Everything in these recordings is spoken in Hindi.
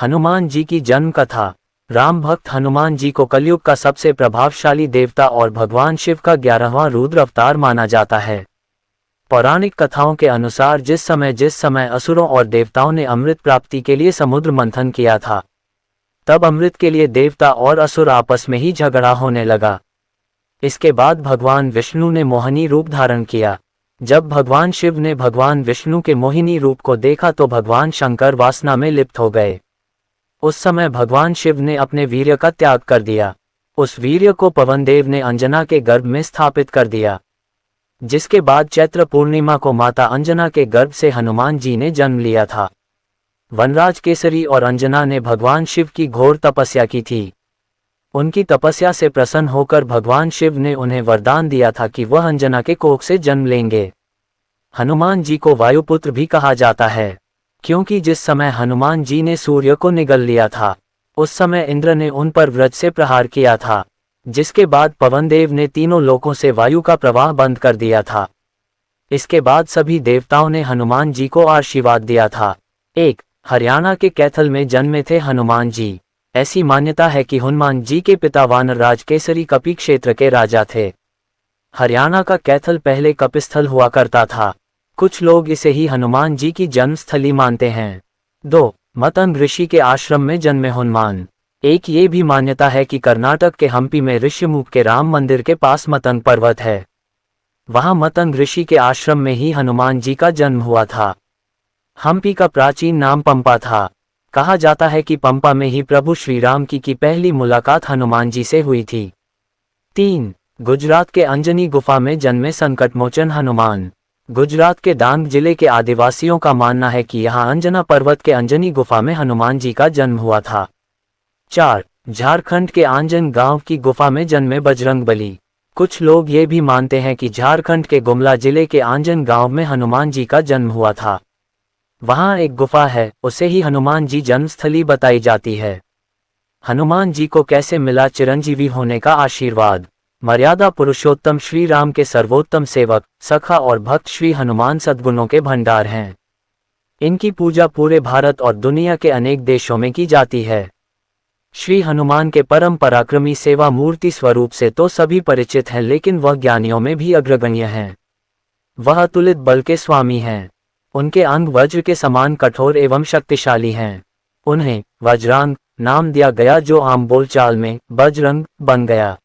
हनुमान जी की जन्म कथा। राम भक्त हनुमान जी को कलयुग का सबसे प्रभावशाली देवता और भगवान शिव का 11वां रुद्र अवतार माना जाता है। पौराणिक कथाओं के अनुसार जिस समय असुरों और देवताओं ने अमृत प्राप्ति के लिए समुद्र मंथन किया था, तब अमृत के लिए देवता और असुर आपस में ही झगड़ा होने लगा। इसके बाद भगवान विष्णु ने मोहिनी रूप धारण किया। जब भगवान शिव ने भगवान विष्णु के मोहिनी रूप को देखा तो भगवान शंकर वासना में लिप्त हो गए। उस समय भगवान शिव ने अपने वीर्य का त्याग कर दिया। उस वीर्य को पवनदेव ने अंजना के गर्भ में स्थापित कर दिया, जिसके बाद चैत्र पूर्णिमा को माता अंजना के गर्भ से हनुमान जी ने जन्म लिया था। वनराज केसरी और अंजना ने भगवान शिव की घोर तपस्या की थी। उनकी तपस्या से प्रसन्न होकर भगवान शिव ने उन्हें वरदान दिया था कि वह अंजना के कोख से जन्म लेंगे। हनुमान जी को वायुपुत्र भी कहा जाता है, क्योंकि जिस समय हनुमान जी ने सूर्य को निगल लिया था, उस समय इंद्र ने उन पर वज्र से प्रहार किया था, जिसके बाद पवनदेव ने तीनों लोकों से वायु का प्रवाह बंद कर दिया था। इसके बाद सभी देवताओं ने हनुमान जी को आशीर्वाद दिया था। एक हरियाणा के कैथल में जन्मे थे हनुमान जी। ऐसी मान्यता है कि हनुमान जी के पिता वानरराज केसरी कपी क्षेत्र के राजा थे। हरियाणा का कैथल पहले कपिस्थल हुआ करता था। कुछ लोग इसे ही हनुमान जी की जन्मस्थली मानते हैं। 2 मतंग ऋषि के आश्रम में जन्मे हनुमान। एक ये भी मान्यता है कि कर्नाटक के हम्पी में ऋषिमुख के राम मंदिर के पास मतंग पर्वत है। वहां मतंग ऋषि के आश्रम में ही हनुमान जी का जन्म हुआ था। हम्पी का प्राचीन नाम पंपा था। कहा जाता है कि पंपा में ही प्रभु श्री राम की पहली मुलाकात हनुमान जी से हुई थी। 3 गुजरात के अंजनी गुफा में जन्मे संकटमोचन हनुमान। गुजरात के डांग जिले के आदिवासियों का मानना है कि यहां अंजना पर्वत के अंजनी गुफा में हनुमान जी का जन्म हुआ था। 4 झारखंड के आंजन गांव की गुफा में जन्मे बजरंगबली। कुछ लोग ये भी मानते हैं कि झारखंड के गुमला जिले के आंजन गांव में हनुमान जी का जन्म हुआ था। वहां एक गुफा है, उसे ही हनुमान जी जन्मस्थली बताई जाती है। हनुमान जी को कैसे मिला चिरंजीवी होने का आशीर्वाद। मर्यादा पुरुषोत्तम श्री राम के सर्वोत्तम सेवक, सखा और भक्त श्री हनुमान सद्गुणों के भंडार हैं। इनकी पूजा पूरे भारत और दुनिया के अनेक देशों में की जाती है। श्री हनुमान के परम पराक्रमी सेवा मूर्ति स्वरूप से तो सभी परिचित हैं, लेकिन वह ज्ञानियों में भी अग्रगण्य हैं। वह अतुलित बल के स्वामी हैं। उनके अंग वज्र के समान कठोर एवं शक्तिशाली हैं। उन्हें वज्रांग नाम दिया गया, जो आम बोलचाल में बजरंग बन गया।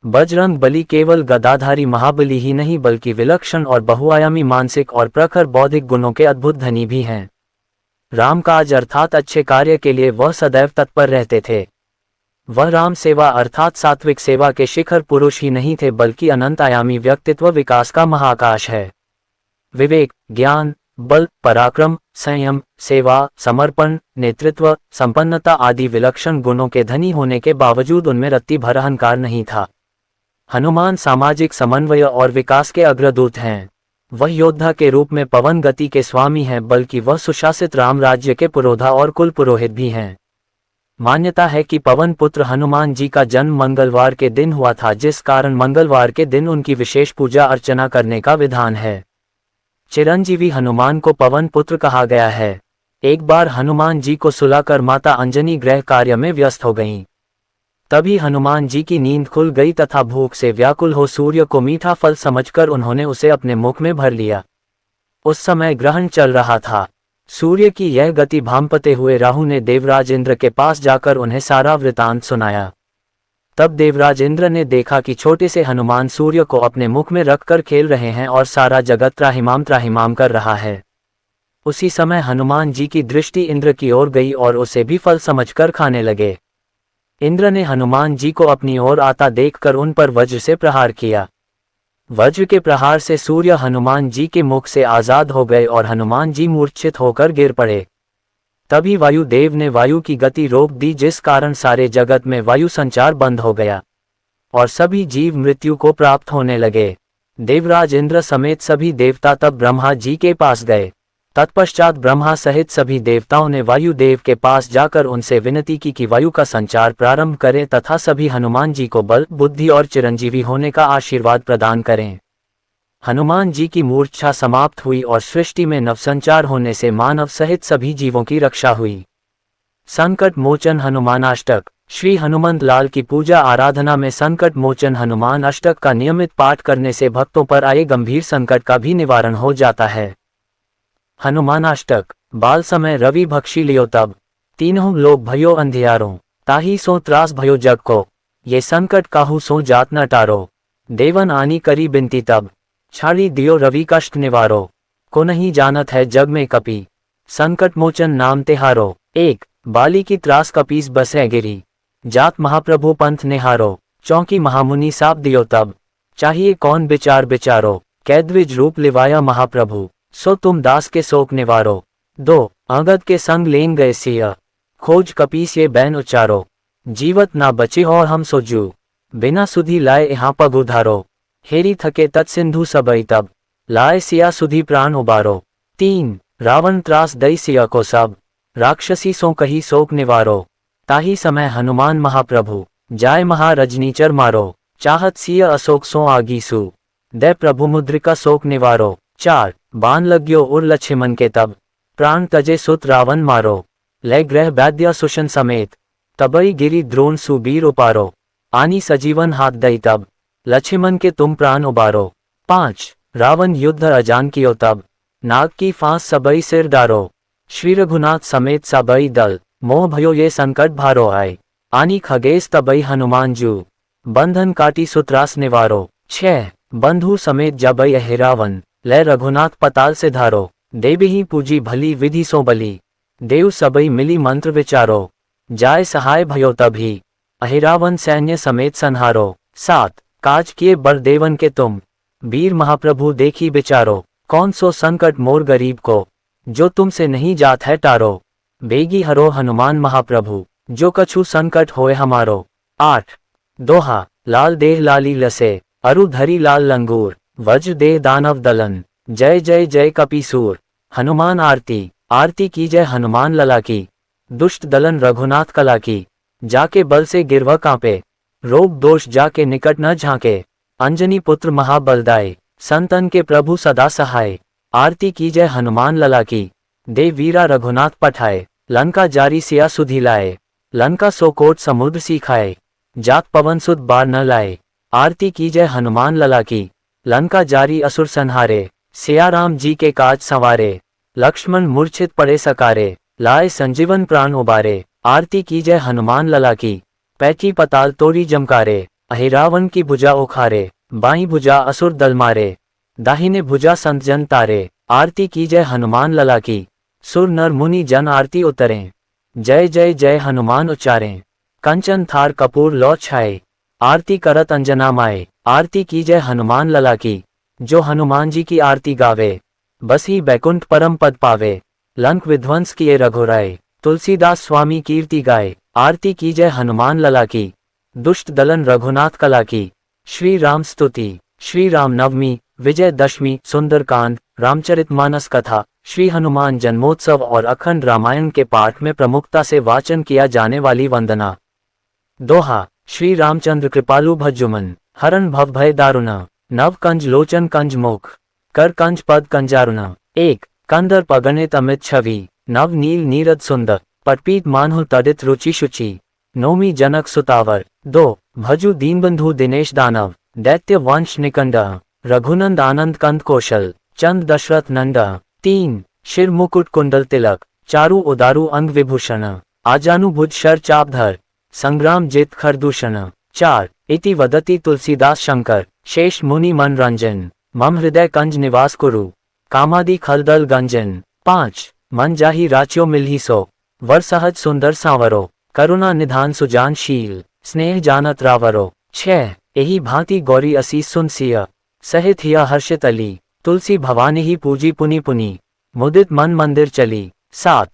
बजरंग बली केवल गदाधारी महाबली ही नहीं, बल्कि विलक्षण और बहुआयामी मानसिक और प्रखर बौद्धिक गुणों के अद्भुत धनी भी हैं। राम काज अर्थात अच्छे कार्य के लिए वह सदैव तत्पर रहते थे। वह राम सेवा अर्थात सात्विक सेवा के शिखर पुरुष ही नहीं थे, बल्कि अनंत आयामी व्यक्तित्व विकास का महाकाश है। विवेक, ज्ञान, बल, पराक्रम, संयम, सेवा, समर्पण, नेतृत्व, संपन्नता आदि विलक्षण गुणों के धनी होने के बावजूद उनमें रत्ती भर अहंकार नहीं था। हनुमान सामाजिक समन्वय और विकास के अग्रदूत हैं। वह योद्धा के रूप में पवन गति के स्वामी हैं, बल्कि वह सुशासित राम राज्य के पुरोधा और कुल पुरोहित भी हैं। मान्यता है कि पवन पुत्र हनुमान जी का जन्म मंगलवार के दिन हुआ था, जिस कारण मंगलवार के दिन उनकी विशेष पूजा अर्चना करने का विधान है। चिरंजीवी हनुमान को पवन पुत्र कहा गया है। एक बार हनुमान जी को सुलाकर माता अंजनी गृह कार्य में व्यस्त हो गईं। तभी हनुमान जी की नींद खुल गई तथा भूख से व्याकुल हो सूर्य को मीठा फल समझकर उन्होंने उसे अपने मुख में भर लिया। उस समय ग्रहण चल रहा था। सूर्य की यह गति भांपते हुए राहु ने देवराज इंद्र के पास जाकर उन्हें सारा वृतांत सुनाया। तब देवराज इंद्र ने देखा कि छोटे से हनुमान सूर्य को अपने मुख में रखकर खेल रहे हैं और सारा जगत त्राहिमाम कर रहा है। उसी समय हनुमान जी की दृष्टि इंद्र की ओर गई और उसे भी फल समझकर खाने लगे। इंद्र ने हनुमान जी को अपनी ओर आता देखकर उन पर वज्र से प्रहार किया। वज्र के प्रहार से सूर्य हनुमान जी के मुख से आजाद हो गए और हनुमान जी मूर्छित होकर गिर पड़े। तभी वायुदेव ने वायु की गति रोक दी, जिस कारण सारे जगत में वायु संचार बंद हो गया और सभी जीव मृत्यु को प्राप्त होने लगे। देवराज इंद्र समेत सभी देवता तब ब्रह्मा जी के पास गए। तत्पश्चात ब्रह्मा सहित सभी देवताओं ने वायुदेव के पास जाकर उनसे विनती की कि वायु का संचार प्रारंभ करें तथा सभी हनुमान जी को बल, बुद्धि और चिरंजीवी होने का आशीर्वाद प्रदान करें। हनुमान जी की मूर्छा समाप्त हुई और सृष्टि में नवसंचार होने से मानव सहित सभी जीवों की रक्षा हुई। संकट मोचन हनुमानाष्टक। श्री हनुमंत लाल की पूजा आराधना में संकट मोचन हनुमान अष्टक का नियमित पाठ करने से भक्तों पर आए गंभीर संकट का भी निवारण हो जाता है। हनुमानाष्टक। बाल समय रवि भक्षी लियो तब, तीनों लोग भयो अंधियारों, ताही सो त्रास भयो जग को, ये संकट काहू सो जात न टारो, देवन आनी करी बिनती तब, छाड़ी दियो रवि कष्ट निवारो, को नहीं जानत है जग में कपी, संकट मोचन नाम तिहारो। एक, बाली की त्रास कपीस बसे गिरी, जात महाप्रभु पंथ निहारो, चौकी महामुनि साप दियो तब, चाहिए कौन विचार विचारो, कैद्विज रूप लिवाया महाप्रभु, सो तुम दास के शोक निवारो। दो, अंगद के संग लेन गए सिया, खोज कपीस ये बैन उचारो, जीवत ना बचे और हम सोजू, बिना सुधी लाए यहाँ पग उधारो, हेरी थके तत्सिंधु सबई तब, लाए सिया सुधी प्राण उबारो। तीन, रावण त्रास दई सिया को सब, राक्षसी सो कही शोक निवारो, ताही समय हनुमान महाप्रभु, जाय महारजनीचर मारो, चाहत सिया अशोक सो आगीसु, दे प्रभु मुद्रिका शोक निवारो। चार, बान लग्यो उर लक्ष्मण के तब, प्राण तजे सुत रावण मारो, ले ग्रह वैद्य सुशन समेत, तबई गिरी द्रोण सुबीर उपारो, आनी सजीवन हाथ दई तब, लक्ष्मण के तुम प्राण उबारो। पांच, रावण युद्ध अजान कियो तब, नाग की फांस सबई सिर डारो, श्री रघुनाथ समेत सबई दल, मोह भयो ये संकट भारो आए, आनी खगेश तबई हनुमान जू, बंधन काटी सुत्रास निवारो। छह, बंधु समेत जबई अहे रावण, ले रघुनाथ पताल से धारो, देवी पूजी भली विधि सो बली, देव सबई मिली मंत्र विचारो, जाय सहाय भयो तभी, अहिरावन सैन्य समेत संहारो। सात, काज किए बर देवन के तुम, वीर महाप्रभु देखी विचारो, कौन सो संकट मोर गरीब को, जो तुमसे नहीं जात है टारो, बेगी हरो हनुमान महाप्रभु, जो कछु संकट होए हमारो। आठ, दोहा, लाल देह लाली लसे, अरु धरी लाल लंगूर, वज्र देह दानव दलन, जय जय जय कपीसूर, हनुमान आरती, आरती की जय हनुमान लला की, दुष्ट दलन रघुनाथ कला की, जाके बल से गिरव कांपे, रोग दोष जाके निकट न झांके, अंजनी पुत्र महाबलदाय, संतन के प्रभु सदा सहाय, आरती की जय हनुमान लला की, दे वीरा रघुनाथ पठाए, लंका जारी सिया सुधी लाए, लंका सो कोट समुद्र सीखाए, जात पवन सुत बार न लाए, आरती की जय हनुमान लला की, लंका जारी असुर संहारे, सिया राम जी के काज संवारे, लक्ष्मण मूर्छित पड़े सकारे, लाए संजीवन प्राण उबारे, आरती की जय हनुमान लला की, पैठी पताल तोड़ी जमकारे, अहिरावण की भुजा उखारे, बाई भुजा असुर दल मारे, दाहिने भुजा संत जन तारे, आरती की जय हनुमान लला की, सुर नर मुनि जन आरती उतरें, जय जय जय हनुमान उच्चारें, कंचन थार कपूर लौ छाए, आरती करत अंजना माए, आरती की जय हनुमान लला की, जो हनुमान जी की आरती गावे, बस ही बैकुंठ परम पद पावे, लंक विध्वंस किए रघुराय, तुलसीदास स्वामी कीर्ति गाए, आरती की जय हनुमान लला की, दुष्ट दलन रघुनाथ कला की, श्री राम स्तुति, श्री राम नवमी, विजय दशमी, सुंदरकांड, रामचरितमानस कथा, श्री हनुमान जन्मोत्सव और अखंड रामायण के पाठ में प्रमुखता से वाचन किया जाने वाली वंदना। दोहा, श्री रामचंद्र कृपालु भज्जुमन, हरण भव भय दारुणा, नव कंज लोचन कंज मुख, कर कंज पद कंजारुणा। एक, कंदर पगणित अमित छवि, नव नील नीरद सुंदर, पटपीत मानहु तडित रुचि शुचि, नौमी जनक सुतावर। दो, भजु दीनबंधु दिनेश दानव, दैत्य वंश निकंड, रघुनंद आनंद कंद कौशल, चंद दशरथ नंद। तीन, शिर मुकुट कुंडल तिलक, चारु उदारु अंग विभूषण, आजानु भुज शर चापधर, संग्राम जित खरदूषण। चार, इति वदति तुलसीदास शंकर, शेष मुनि मन रंजन, मम हृदय कंज निवास कुरु, कामादि खलदल गंजन। पाँच, मन जाहि राच्यो मिलहि सो, वर सहज सुंदर सांवरो, करुणा निधान सुजान शील, स्नेह जानत रावरो। छह, एही भांति गौरी असीस सुन सिया, सहित हिया हर्षित अली, तुलसी भवानी ही पूजी पुनि पुनि, मुदित मन मंदिर चली। सात,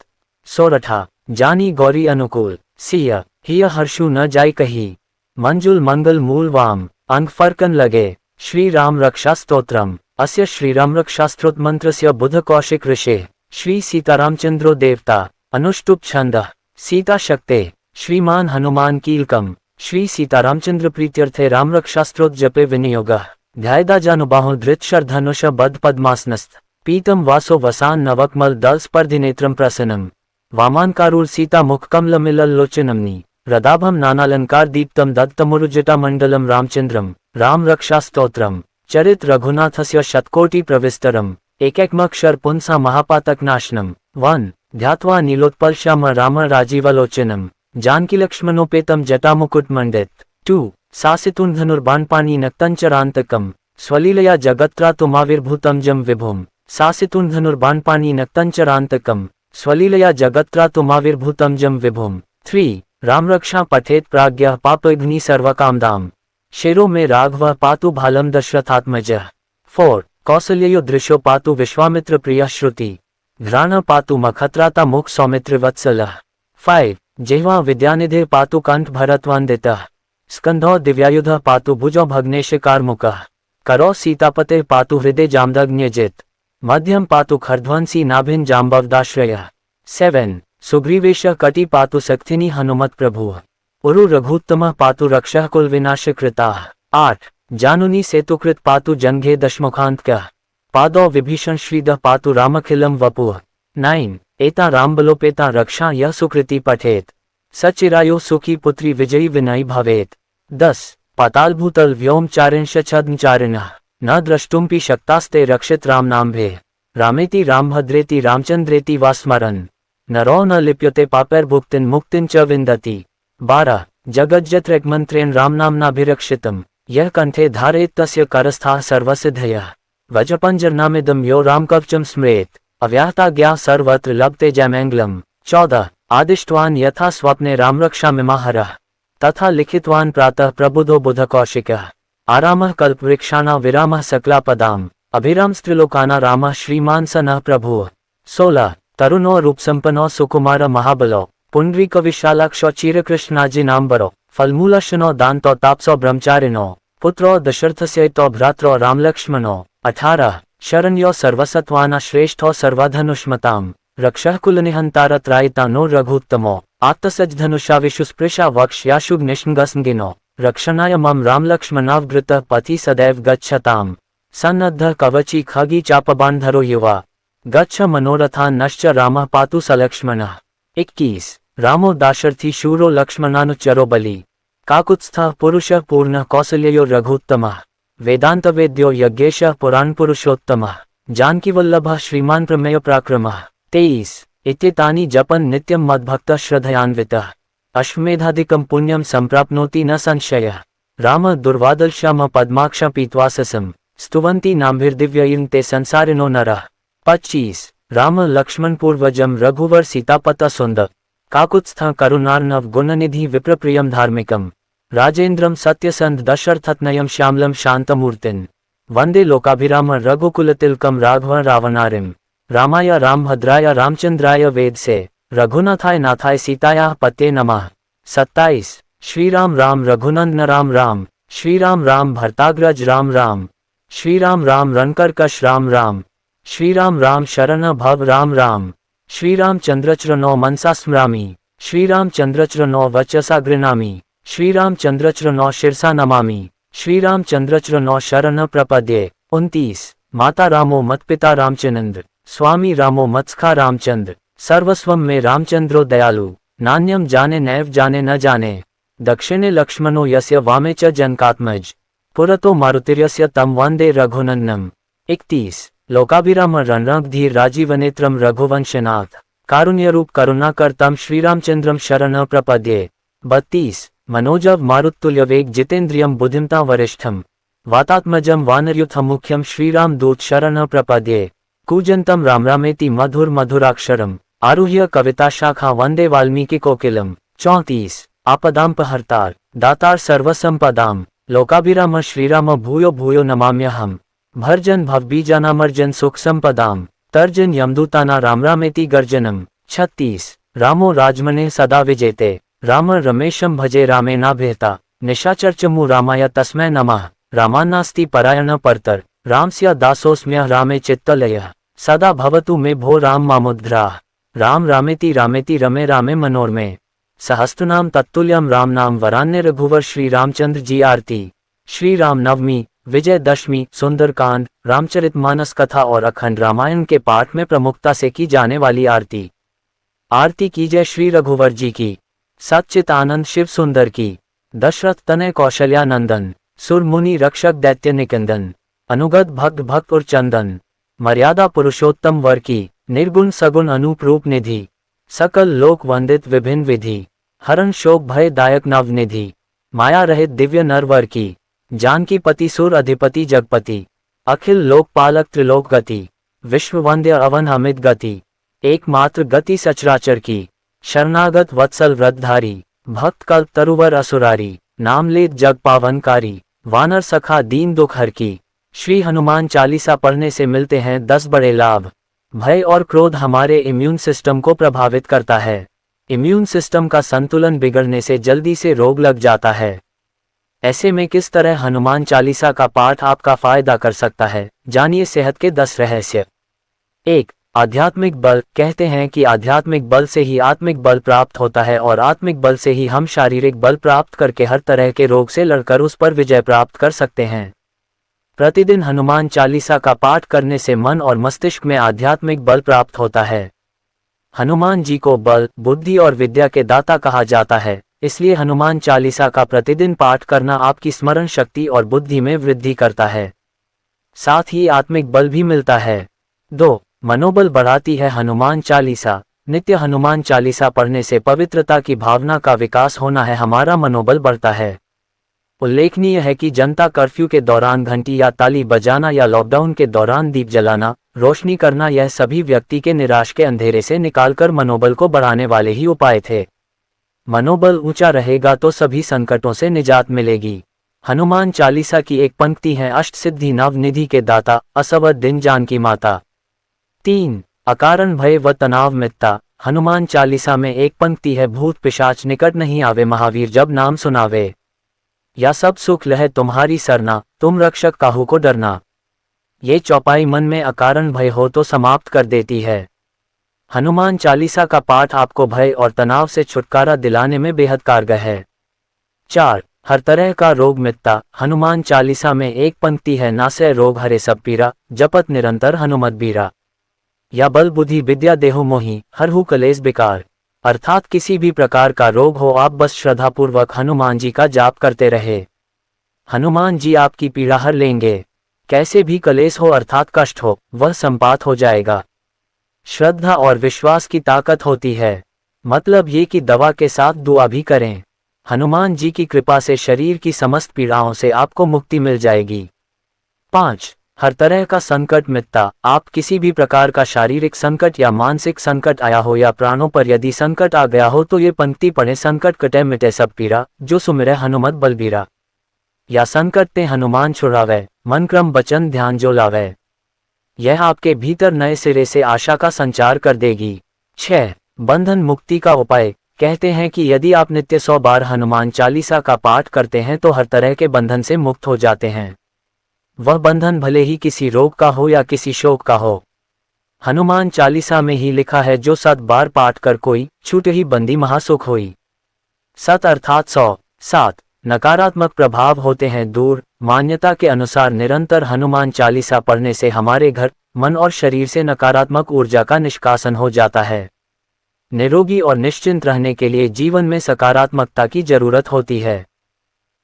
सोरठा, जानी गौरी अनुकूल, सिया हिया हर्षु न जाय कही, मंजुल मंगल मूल वाम, अंग फर्कन लगे, श्री राम रक्षा स्तोत्रम, अस्य श्रीराम रक्षास्त्रोत मंत्रस्य बुध कौशिक ऋषे, श्री सीतारामचंद्रो देवता, अनुष्टुप छंद, सीता शक्ते, श्रीमान हनुमान कीलकम, श्री सीतारामचंद्र प्रीत्यर्थे राम रक्षास्त्रोत जपे विनियोगः, ध्यायदा जानुबाहु धृत शरधनुष बद्ध पद्मासनस्थ, पीतम वासो वसान नवकमल दल स्पर्धिनेत्रम प्रसन्नम, वामानकारूर सीता मुख कमल मिलल लोचनमनी रदाभम नानालंकार दीप्तम दत्तमुरुजटा मंडलम रामचंद्रम राम रक्षा स्तोत्रम चरित रघुनाथस्य शतकोटि प्रविस्तरम एकैकमक्षर पुंसा महापातक नाशनम 1 ध्यात्वा नीलोत्पलश्याम राम राजीवलोचनम जानकी लक्ष्मणोपेतम जटामुकुट मंडित 2 सासितुन धनुर्बाणपाणी नक्तंचरांतकम स्वलीलया जगत्त्रातुमाविर्भूतम जम विभुम सासितुन धनुर्बाणपाणी नक्तंचरांतकम स्वलीलया जगत्त्रातुमाविर्भूतम जम विभुम 3 राम रक्षा पठेत प्राज्ञः पापघ्नि सर्वकामदाम शिरो में राघव पातु भालम दशरथात्मजः 4 कौसल्यो दृश्यो पातु विश्वामित्र प्रिय श्रुति घ्राण पातु मखत्राता मुख सौमित्र वत्सलः 5 जिह्वा विद्यानिधे पातु कंठ भरतवंदितः स्कंधो दिव्यायुध पातु भुजो भग्नेश कार्मुकः करो सीतापते पातु हृदय जामदग्न्यजित मध्यम पातु खर्ध्वंसी नाभिन जाम्बवदाश्रयः 7 सुग्रीवेश कटि पातु सक्थिनी हनुमत प्रभुः उरु रघुत्तमः पातु रक्षः कुल विनाश कृताः 8 जानुनी सेतुकृत पातु जंघे दशमुखांतकः पादौ विभीषण श्रीदः पातु रामखिलम वपुः 9 एता रामबलोपेता रक्षा यह सुकृति पठेत सचिरायो सुखी पुत्री विजयी विनयी भवेत 10 पाताल भूतल व्योम चारिंशच्छद्मचारिणः न द्रष्टुमपि शक्तास्ते रक्षित राम नाम्भे रामेति रामभद्रेति रामचंद्रेति वा स्मरन् नरो न लिप्यते पापैर्भुक्तिन् मुक्तिं च विन्दति 12 जगज्जत्रैकमन्त्रेण रामनाम्नाभिरक्षितम् यः कंठे धारयेत् तस्य करस्थाः सर्वसिद्धयः वज्रपञ्जरनामिदं यो रामकवचं स्मरेत् अव्याहताज्ञा सर्वत्र लभते जयमङ्गलम् 14 आदिष्टवान् यथा स्वप्ने रामरक्षामिमाहरः तथा लिखितवान् प्रातः प्रबुधो बुधकौशिकः आरामः कल्पवृक्षाणां विरामः सकलापदाम् अभिरामस्त्रिलोकानां रामः श्रीमान् स नः प्रभुः 16 तरुणो रूपसम्पन्नो सुकुमार महाबलो पुण्डरीकविशालाक्षो चिरकृष्णाजिनाम्बरो फलमूलशनो दान्तो तापसो ब्रह्मचारिणो पुत्रो दशरथस्यैतो भ्रात्रो रामलक्ष्मणो 18 शरण्यो सर्वसत्त्वानां श्रेष्ठो सर्वधनुष्मताम् रक्षः कुलनिहन्तारत्रायिता नो रघुत्तमो आत्तसज्धनुषाविषु स्पृशा वक्ष्याशुग्निष्णगस्गिनो रक्षणाय मम रामलक्ष्मणावृतः पथि सदैव गच्छताम् सन्नद्धः कवची खगी चापबान्धरो युवा गच्छ मनोरथान् नश्च रामः पातु सलक्ष्मणः 21 रामो दाशरथी शूरो लक्ष्मणानुचरो बलि काकुत्स्थः पुरुषः पूर्णः कौसल्यो रघुत्तमः वेदान्तवेद्यो यज्ञेशः पुराणपुरुषोत्तमः जानकीवल्लभः श्रीमान् प्रमेयो पराक्रमः 23 इत्येतानि जपन् नित्यं मद्भक्तः श्रद्धयान्वितः अश्वमेधादिकं पुण्यं सम्प्राप्नोति न संशयः रामः दुर्वादलश्यामः पद्माक्षः पीत्वाससं स्तुवन्ति नाम्भिर्दिव्यैर्न ते संसारिणो नरः 25 राम लक्ष्मण पूर्वजम रघुवर सीतापता सुंदर काकुत्स्थः करुणार्णव गुणनिधि विप्रप्रियम धार्मिकम राजेन्द्रम सत्यसंध दशरथतनयम श्यामलम शांतमूर्तिन् वंदे लोकाभिराम रघुकुलतिलकम राघव रावणारिम रामाय रामभद्राय रामचंद्राय वेदसे रघुनाथाय नाथाय सीतायाः पते नमः 27 श्रीराम राम रघुनंदन राम राम श्रीराम राम भरताग्रज राम राम श्रीराम राम रणकर्कश राम राम श्रीराम राम शरण भव राम राम श्रीराम चंद्रचरणो मनसा स्मरामि श्रीराम चंद्रचरणो वचसा गृह्णामि श्रीराम चंद्रचरणो शिरसा नमामि श्रीराम चंद्रचरणो शरण प्रपद्ये 29 माता रामो मत पिता रामचंद्र स्वामी रामो मत्सखा रामचंद्र सर्वस्वम में रामचंद्रो दयालु नान्यम जाने नैव जाने न जाने दक्षिणे लक्ष्मणो यस्य वामे च जनकात्मज पुरतो मारुतिर्यस्य तम वंदे रघुनंदनम 31 लोकाभिराम रणरंगधीर राजीवनेत्रम रघुवंशनाथ कारुण्यरूप करुणाकर्तम श्रीरामचंद्रम शरण प्रपद्ये 32 मनोजव मारुत्तुल्य वेग जितेन्द्रियम बुद्धिमता वरिष्ठम वातात्मजम वानरयुथ मुख्यम श्रीराम दूत शरण प्रपद्ये कूजंतम राम रामेति मधुर मधुराक्षरम आरुह्य कविता शाखा वंदे वाल्मीकि कोकिलम 34 आपदाम्पहर्तार दातार सर्वसंपदाम लोकाभिराम श्रीराम भूयो भूयो नमाम्यहम् भर्जन भवबीजानामर्जन सुख संपदाम तर्जन यमदूताना राम रामेति गर्जनम 36 रामो राजमने सदा विजेते राम रमेशम भजे रामेनाभेता निशाचर्चमु रामाय तस्मै नमः रामान्नास्ति परायण परतर रामस्य दासोऽस्म्यः रामे चित्तलयः सदा भवतु मे भो राम मामुद्राः राम रामेति रामेति रमे रामे मनोरमे सहस्त्रनाम तत्तुल्यम राम नाम वरान्य रघुवर श्री रामचंद्र जी आरती श्री राम नवमी विजयदशमी सुंदरकांड रामचरितमानस कथा और अखंड रामायण के पाठ में प्रमुखता से की जाने वाली आरती। आरती कीजय श्री रघुवर जी की। सच्चित आनंद शिव सुंदर की। दशरथ तनय कौशल्या नंदन, सुर मुनि रक्षक दैत्य निकंदन, अनुगत भक्त भक्त और चंदन, मर्यादा पुरुषोत्तम वर की, निर्गुण सगुण अनूप रूप निधि, सकल लोक वंदित विभिन्न विधि, हरण शोक भय दायक नवनिधि, माया रहित दिव्य नरवर की, जानकी पति सुर अधिपति जगपति, अखिल लोक पालक त्रिलोक गति, विश्व वंद्य अवन अमित गति, एकमात्र गति सचराचर की, शरणागत वत्सल व्रतधारी, भक्त कल्प तरुवर असुरारी, नामलेत जग पावनकारी, वानर सखा दीन दुख हर की। श्री हनुमान चालीसा पढ़ने से मिलते हैं 10 बड़े लाभ। भय और क्रोध हमारे इम्यून सिस्टम को प्रभावित करता है। इम्यून सिस्टम का संतुलन बिगड़ने से जल्दी से रोग लग जाता है। ऐसे में किस तरह हनुमान चालीसा का पाठ आपका फायदा कर सकता है, जानिए सेहत के 10 रहस्य। 1. आध्यात्मिक बल। कहते हैं कि आध्यात्मिक बल से ही आत्मिक बल प्राप्त होता है और आत्मिक बल से ही हम शारीरिक बल प्राप्त करके हर तरह के रोग से लड़कर उस पर विजय प्राप्त कर सकते हैं। प्रतिदिन हनुमान चालीसा का पाठ करने से मन और मस्तिष्क में आध्यात्मिक बल प्राप्त होता है। हनुमान जी को बल, बुद्धि और विद्या के दाता कहा जाता है, इसलिए हनुमान चालीसा का प्रतिदिन पाठ करना आपकी स्मरण शक्ति और बुद्धि में वृद्धि करता है, साथ ही आत्मिक बल भी मिलता है। 2. मनोबल बढ़ाती है हनुमान चालीसा। नित्य हनुमान चालीसा पढ़ने से पवित्रता की भावना का विकास होना है, हमारा मनोबल बढ़ता है। उल्लेखनीय है कि जनता कर्फ्यू के दौरान घंटी या ताली बजाना या लॉकडाउन के दौरान दीप जलाना, रोशनी करना, यह सभी व्यक्ति के निराश के अंधेरे से निकालकर मनोबल को बढ़ाने वाले ही उपाय थे। मनोबल ऊंचा रहेगा तो सभी संकटों से निजात मिलेगी। हनुमान चालीसा की एक पंक्ति है, अष्ट सिद्धि नव निधि के दाता, असवद दिन जानकी माता। 3. अकारण भय व तनाव मिटता। हनुमान चालीसा में एक पंक्ति है, भूत पिशाच निकट नहीं आवे, महावीर जब नाम सुनावे, या सब सुख लहे तुम्हारी सरना, तुम रक्षक काहू को डरना। ये चौपाई मन में अकारण भय हो तो समाप्त कर देती है। हनुमान चालीसा का पाठ आपको भय और तनाव से छुटकारा दिलाने में बेहद कारगर है। 4. हर तरह का रोग मिटता। हनुमान चालीसा में एक पंक्ति है, नासै रोग हरे सब पीरा, जपत निरंतर हनुमत बीरा, या बल बुद्धि विद्या देहु मोहि, हरहु कलेश बिकार। अर्थात किसी भी प्रकार का रोग हो, आप बस श्रद्धापूर्वक हनुमान जी का जाप करते रहे, हनुमान जी आपकी पीड़ा हर लेंगे। कैसे भी कलेश हो अर्थात कष्ट हो, वह संपात हो जाएगा। श्रद्धा और विश्वास की ताकत होती है, मतलब ये कि दवा के साथ दुआ भी करें। हनुमान जी की कृपा से शरीर की समस्त पीड़ाओं से आपको मुक्ति मिल जाएगी। 5. हर तरह का संकट मिटता। आप किसी भी प्रकार का शारीरिक संकट या मानसिक संकट आया हो या प्राणों पर यदि संकट आ गया हो तो ये पंक्ति पढ़ें, संकट कटे मिटे सब पीरा, जो सुमिरै हनुमत बलबीरा, या संकट ते हनुमान छुड़ावे, मन क्रम बचन ध्यान जो लावे। यह आपके भीतर नए सिरे से आशा का संचार कर देगी। 6. बंधन मुक्ति का उपाय। कहते हैं कि यदि आप नित्य 100 बार हनुमान चालीसा का पाठ करते हैं तो हर तरह के बंधन से मुक्त हो जाते हैं। वह बंधन भले ही किसी रोग का हो या किसी शोक का हो। हनुमान चालीसा में ही लिखा है, जो 7 बार पाठ कर कोई, छूट ही बंदी महासुख होई। 7 अर्थात 100। 7. नकारात्मक प्रभाव होते हैं दूर। मान्यता के अनुसार निरंतर हनुमान चालीसा पढ़ने से हमारे घर, मन और शरीर से नकारात्मक ऊर्जा का निष्कासन हो जाता है। निरोगी और निश्चिंत रहने के लिए जीवन में सकारात्मकता की जरूरत होती है।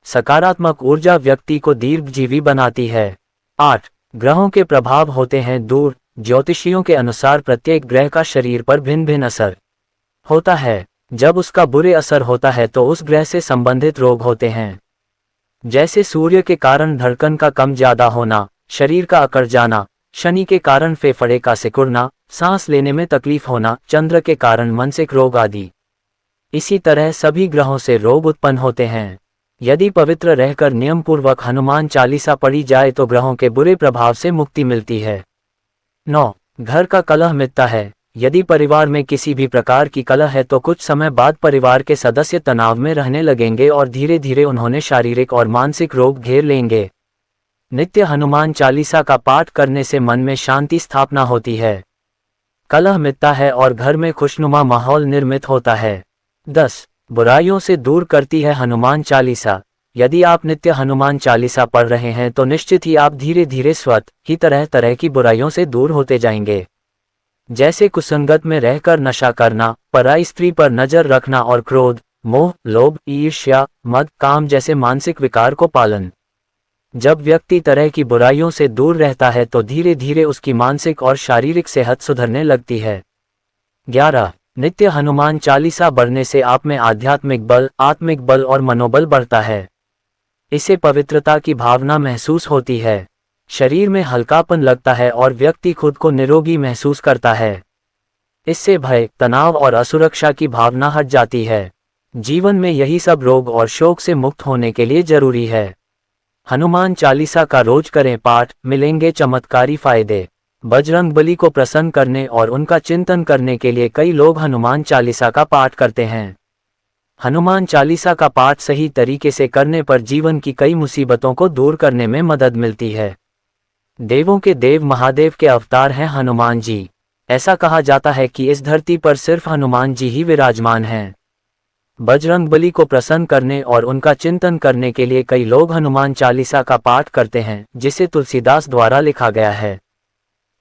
सकारात्मक ऊर्जा व्यक्ति को दीर्घजीवी बनाती है। 8. ग्रहों के प्रभाव होते हैं दूर। ज्योतिषियों के अनुसार प्रत्येक ग्रह का शरीर पर भिन्न भिन्न असर होता है। जब उसका बुरे असर होता है तो उस ग्रह से संबंधित रोग होते हैं, जैसे सूर्य के कारण धड़कन का कम ज्यादा होना, शरीर का अकड़ जाना, शनि के कारण फेफड़े का सिकुड़ना, सांस लेने में तकलीफ होना, चंद्र के कारण मानसिक रोग आदि। इसी तरह सभी ग्रहों से रोग उत्पन्न होते हैं। यदि पवित्र रहकर नियम पूर्वक हनुमान चालीसा पढ़ी जाए तो ग्रहों के बुरे प्रभाव से मुक्ति मिलती है। 9. घर का कलह मिटता है। यदि परिवार में किसी भी प्रकार की कलह है तो कुछ समय बाद परिवार के सदस्य तनाव में रहने लगेंगे और धीरे धीरे उन्होंने शारीरिक और मानसिक रोग घेर लेंगे। नित्य हनुमान चालीसा का पाठ करने से मन में शांति स्थापना होती है, कलह मिटता है और घर में खुशनुमा माहौल निर्मित होता है। 10. बुराइयों से दूर करती है हनुमान चालीसा। यदि आप नित्य हनुमान चालीसा पढ़ रहे हैं तो निश्चित ही आप धीरे धीरे स्वतः ही तरह तरह की बुराइयों से दूर होते जाएंगे। जैसे कुसंगत में रहकर नशा करना, पराई स्त्री पर नजर रखना और क्रोध, मोह, लोभ, ईर्ष्या, मद, काम जैसे मानसिक विकार को पालन। जब व्यक्ति तरह की बुराइयों से दूर रहता है तो धीरे धीरे उसकी मानसिक और शारीरिक सेहत सुधरने लगती है। 11. नित्य हनुमान चालीसा पढ़ने से आप में आध्यात्मिक बल, आत्मिक बल और मनोबल बढ़ता है। इससे पवित्रता की भावना महसूस होती है, शरीर में हल्कापन लगता है और व्यक्ति खुद को निरोगी महसूस करता है। इससे भय, तनाव और असुरक्षा की भावना हट जाती है। जीवन में यही सब रोग और शोक से मुक्त होने के लिए जरूरी है। हनुमान चालीसा का रोज करें पाठ, मिलेंगे चमत्कारी फायदे। बजरंगबली को प्रसन्न करने और उनका चिंतन करने के लिए कई लोग हनुमान चालीसा का पाठ करते हैं। हनुमान चालीसा का पाठ सही तरीके से करने पर जीवन की कई मुसीबतों को दूर करने में मदद मिलती है। देवों के देव महादेव के अवतार हैं हनुमान जी। ऐसा कहा जाता है कि इस धरती पर सिर्फ हनुमान जी ही विराजमान हैं। बजरंगबली को प्रसन्न करने और उनका चिंतन करने के लिए कई लोग हनुमान चालीसा का पाठ करते हैं, जिसे तुलसीदास द्वारा लिखा गया है।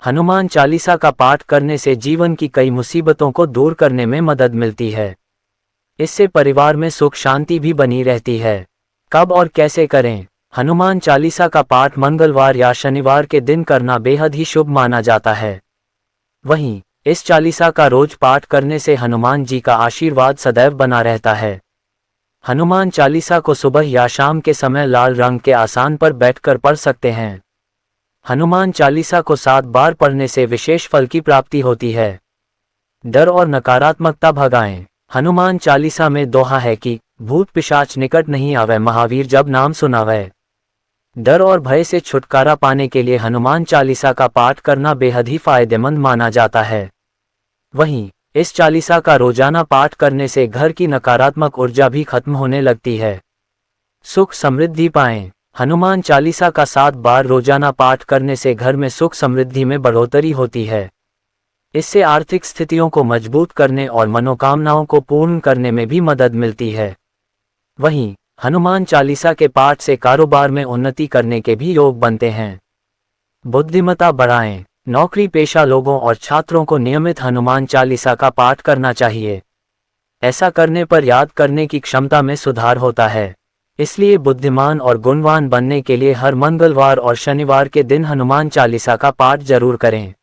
हनुमान चालीसा का पाठ करने से जीवन की कई मुसीबतों को दूर करने में मदद मिलती है। इससे परिवार में सुख शांति भी बनी रहती है। कब और कैसे करें? हनुमान चालीसा का पाठ मंगलवार या शनिवार के दिन करना बेहद ही शुभ माना जाता है। वहीं इस चालीसा का रोज पाठ करने से हनुमान जी का आशीर्वाद सदैव बना रहता है। हनुमान चालीसा को सुबह या शाम के समय लाल रंग के आसन पर बैठकर पढ़ सकते हैं। हनुमान चालीसा को 7 बार पढ़ने से विशेष फल की प्राप्ति होती है। डर और नकारात्मकता भगाएं। हनुमान चालीसा में दोहा है कि भूत पिशाच निकट नहीं आवे, महावीर जब नाम सुनावे। डर और भय से छुटकारा पाने के लिए हनुमान चालीसा का पाठ करना बेहद ही फायदेमंद माना जाता है। वहीं इस चालीसा का रोजाना पाठ करने से घर की नकारात्मक ऊर्जा भी खत्म होने लगती है। सुख समृद्धि पाएं। हनुमान चालीसा का 7 बार रोजाना पाठ करने से घर में सुख समृद्धि में बढ़ोतरी होती है। इससे आर्थिक स्थितियों को मजबूत करने और मनोकामनाओं को पूर्ण करने में भी मदद मिलती है। वहीं हनुमान चालीसा के पाठ से कारोबार में उन्नति करने के भी योग बनते हैं। बुद्धिमत्ता बढ़ाएं। नौकरी पेशा लोगों और छात्रों को नियमित हनुमान चालीसा का पाठ करना चाहिए। ऐसा करने पर याद करने की क्षमता में सुधार होता है। इसलिए बुद्धिमान और गुणवान बनने के लिए हर मंगलवार और शनिवार के दिन हनुमान चालीसा का पाठ जरूर करें।